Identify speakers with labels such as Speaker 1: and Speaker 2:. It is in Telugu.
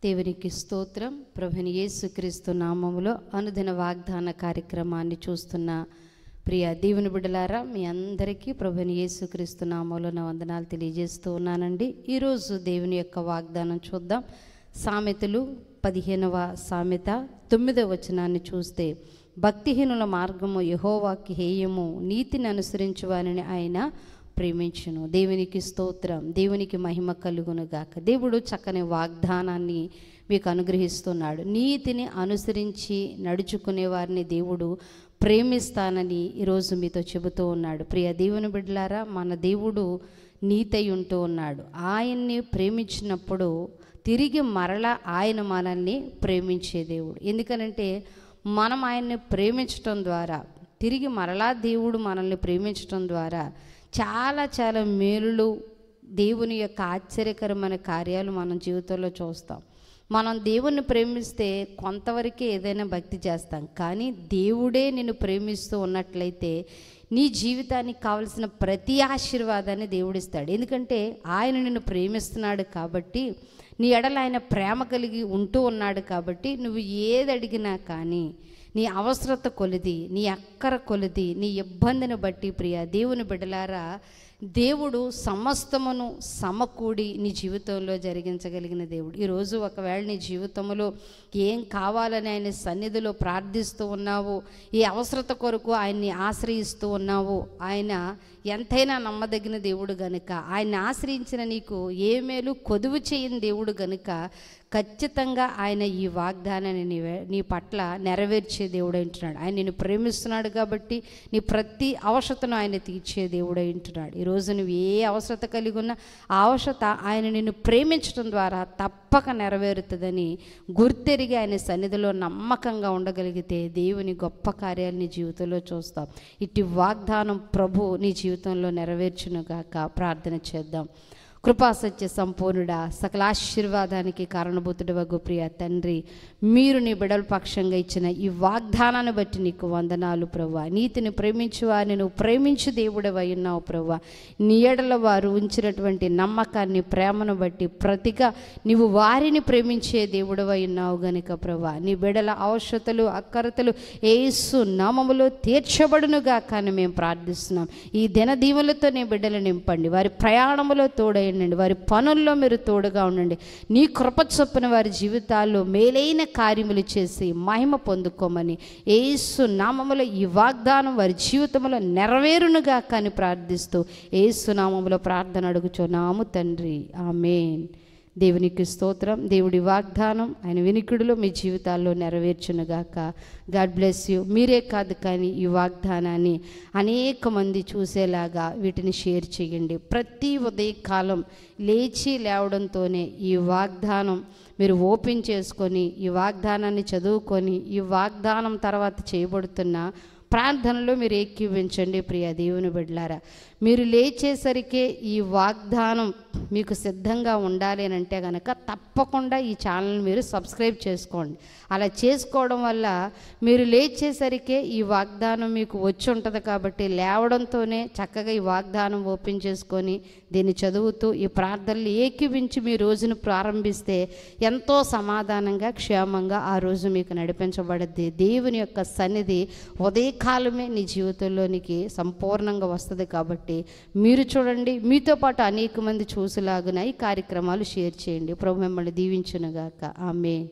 Speaker 1: దేవునికి స్తోత్రం. ప్రభుని యేసుక్రీస్తు నామములో అనుదిన వాగ్దాన కార్యక్రమాన్ని చూస్తున్న ప్రియ దేవుని బిడ్డలారా, మీ అందరికీ ప్రభుని యేసుక్రీస్తు నామములో నా వందనాలు తెలియజేస్తూ ఉన్నానండి. ఈరోజు దేవుని యొక్క వాగ్దానం చూద్దాం. సామెతలు 15వ సామెత 9వ వచనాన్ని చూస్తే, భక్తిహీనుల మార్గము యెహోవాకి హేయము, నీతిని అనుసరించు వారిని ఆయన ప్రేమించును. దేవునికి స్తోత్రం, దేవునికి మహిమ కలుగును గాక. దేవుడు చక్కని వాగ్దానాన్ని మీకు అనుగ్రహిస్తున్నాడు. నీతిని అనుసరించి నడుచుకునే వారిని దేవుడు ప్రేమిస్తానని ఈరోజు మీతో చెబుతూ ఉన్నాడు. ప్రియ దేవుని బిడ్డలారా, మన దేవుడు నీతి ఉంటూ ఉన్నాడు. ఆయన్ని ప్రేమించినప్పుడు తిరిగి మరలా ఆయన మనల్ని ప్రేమించే దేవుడు. ఎందుకనంటే మనం ఆయన్ని ప్రేమించటం ద్వారా, తిరిగి మరలా దేవుడు మనల్ని ప్రేమించటం ద్వారా చాలా చాలా మేలులు, దేవుని యొక్క ఆశ్చర్యకరమైన కార్యాలు మనం జీవితంలో చూస్తాం. మనం దేవుణ్ణి ప్రేమిస్తే కొంతవరకే ఏదైనా భక్తి చేస్తాం, కానీ దేవుడే నిన్ను ప్రేమిస్తూ ఉన్నట్లయితే నీ జీవితానికి కావలసిన ప్రతి ఆశీర్వాదాన్ని దేవుడిస్తాడు. ఎందుకంటే ఆయన నిన్ను ప్రేమిస్తున్నాడు కాబట్టి, నీ ఎడల ఆయన ప్రేమ కలిగి ఉంటూ ఉన్నాడు కాబట్టి, నువ్వు ఏది అడిగినా కానీ నీ అవసరత కొలిది, నీ అక్కర కొలిది, నీ ఇబ్బందిని బట్టి ప్రియ దేవుని బిడ్డలారా, దేవుడు సమస్తమును సమకూడి నీ జీవితంలో జరిగించగలిగిన దేవుడు. ఈరోజు ఒకవేళ నీ జీవితంలో ఏం కావాలని ఆయన సన్నిధిలో ప్రార్థిస్తూ ఉన్నావు, ఈ అవసరత కొరకు ఆయన్ని ఆశ్రయిస్తూ ఉన్నావు, ఆయన ఎంతైనా నమ్మదగిన దేవుడు గనుక, ఆయన్ని ఆశ్రయించిన నీకు ఏ మేలు కొదువు చేయని దేవుడు గనుక ఖచ్చితంగా ఆయన ఈ వాగ్దానాన్ని నీ పట్ల నెరవేర్చే దేవుడు అంటున్నాడు. ఆయన నిన్ను ప్రేమిస్తున్నాడు కాబట్టి నీ ప్రతి అవసరతను ఆయన తీర్చే దేవుడు అంటున్నాడు. ఈరోజు నువ్వు ఏ అవసరత కలిగి ఉన్నా ఆ అవసరత ఆయన నిన్ను ప్రేమించడం ద్వారా తప్పక నెరవేరుతుందని గుర్తెరిగి ఆయన సన్నిధిలో నమ్మకంగా ఉండగలిగితే దేవుని గొప్ప కార్యాలు నీ జీవితంలో చూస్తాం. ఇట్టి వాగ్దానం ప్రభు నీ జీవితంలో నెరవేర్చునుగాక. ప్రార్థన చేద్దాం. కృపాసత్య సంపూర్ణుడా, సకల ఆశీర్వాదానికి కారణభూతుడు వగు ప్రియ తండ్రి, మీరు నీ బిడ్డల పక్షంగా ఇచ్చిన ఈ వాగ్దానాన్ని బట్టి నీకు వందనాలు ప్రభువా. నీతిని ప్రేమించు వారిని నువ్వు ప్రేమించు దేవుడవై ఉన్నావు ప్రభువా. నీ ఎడల వారు ఉంచినటువంటి నమ్మకాన్ని, ప్రేమను బట్టి ప్రతిగా నీవు వారిని ప్రేమించే దేవుడవై ఉన్నావు గనుక ప్రభువా, నీ బిడ్డల అవసరతలు, అక్కరతలు యేసు నామములో తీర్చబడునుగా కానీ మేము ప్రార్థిస్తున్నాం. ఈ దినదీవులతో నీ బిడ్డలు నింపండి, వారి ప్రయాణములో తోడై ఉండండి, వారి పనుల్లో మీరు తోడుగా ఉండండి. నీ కృప చొప్పున వారి జీవితాల్లో మేలైన కార్యములు చేసి మహిమ పొందుకోమని యేసు నామములో ఈ వాగ్దానం వారి జీవితంలో నెరవేరునుగా కానీ ప్రార్థిస్తూ యేసు నామములో ప్రార్థన అడుగుచున్నాము తండ్రి, ఆమేన్. దేవునికి స్తోత్రం. దేవుడి వాగ్దానం ఆయన వినికిడిలో మీ జీవితాల్లో నెరవేర్చునుగాక. God bless you. మీరే కాదు కానీ ఈ వాగ్దానాన్ని అనేక మంది చూసేలాగా వీటిని షేర్ చేయండి. ప్రతి ఉదయకాలం లేచి లేవడంతోనే ఈ వాగ్దానం మీరు ఓపెన్ చేసుకొని, ఈ వాగ్దానాన్ని చదువుకొని, ఈ వాగ్దానం తర్వాత చేయబడుతున్న ప్రార్థనలో మీరు ఏకీవించండి. ప్రియ దేవుని బిడ్డలారా, మీరు లేచేసరికే ఈ వాగ్దానం మీకు సిద్ధంగా ఉండాలి అని అంటే కనుక తప్పకుండా ఈ ఛానల్ని మీరు సబ్స్క్రైబ్ చేసుకోండి. అలా చేసుకోవడం వల్ల మీరు లేచేసరికే ఈ వాగ్దానం మీకు వచ్చి ఉంటుంది కాబట్టి, లేవడంతోనే చక్కగా ఈ వాగ్దానం ఓపెన్ చేసుకొని దీన్ని చదువుతూ ఈ ప్రార్థనలు ఏకీవించి మీ రోజును ప్రారంభిస్తే ఎంతో సమాధానంగా, క్షేమంగా ఆ రోజు మీకు నడిపించబడుద్ది. దేవుని యొక్క సన్నిధి ఉదయకాలమే నీ జీవితంలోనికి సంపూర్ణంగా వస్తుంది కాబట్టి మీరు చూడండి, మీతో పాటు అనేక మంది చూసేలాగున ఈ కార్యక్రమాలు షేర్ చేయండి. ప్రభు మిమ్మల్ని దీవించునుగాక. ఆమేన్.